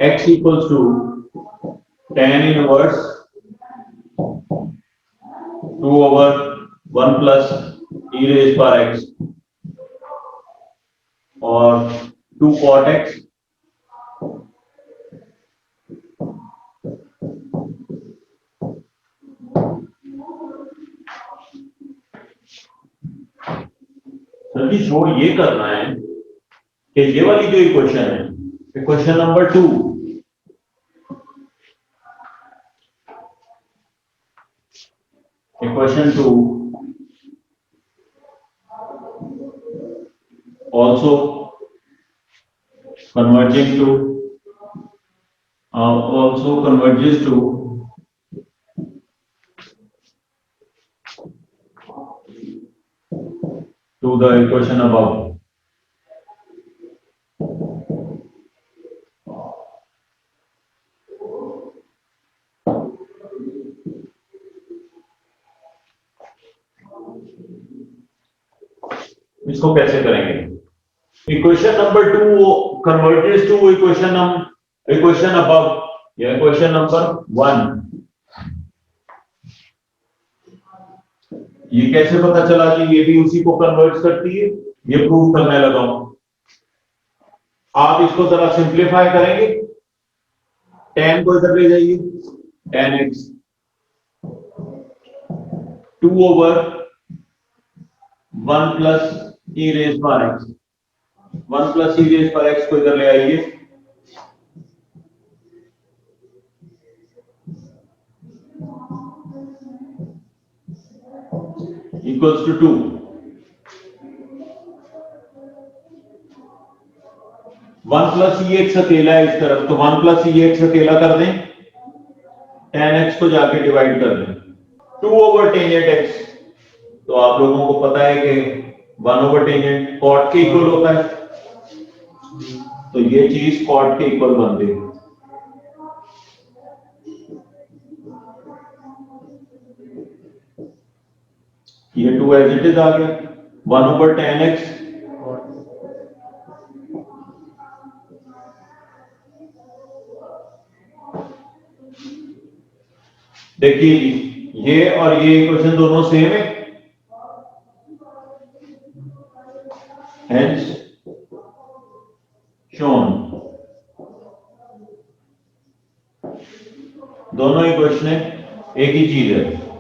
x equals to tan inverse 2 over 1 plus e raised power x और 2 cot x sir जी show ये करना है कि ये वाली जो इक्वेशन है equation number 2 equation 2 also converging to also converges to the equation above. इसको कैसे करेंगे? Equation number 2 converges to equation above या इक्वेशन नंबर 1. ये कैसे पता चला कि ये भी उसी को कन्वर्ट करती है? ये प्रूव करने लगा हूं. आप इसको जरा सिंप्लीफाई करेंगे. tan को इधर ले जाइए. tan x 2 over 1 plus e raised power x 1 plus e raised power x को इधर ले आइए. Equals to 2. 1 plus e x अकेला है इस तरफ तो 1 प्लस ई एक्स अकेला कर दें. tan x को जाके डिवाइड कर दें. 2 ओवर टेंजेंट x तो आप लोगों को पता है कि 1 ओवर टेंजेंट कॉट के इक्वल होता है तो ये चीज कॉट के इक्वल बन गई. ये 2 एज इट इज आ गया. 1 ओवर tan x देखिए ये और ये इक्वेशन दोनों सेम है. Hence shown दोनों इक्वेशन एक ही चीज है.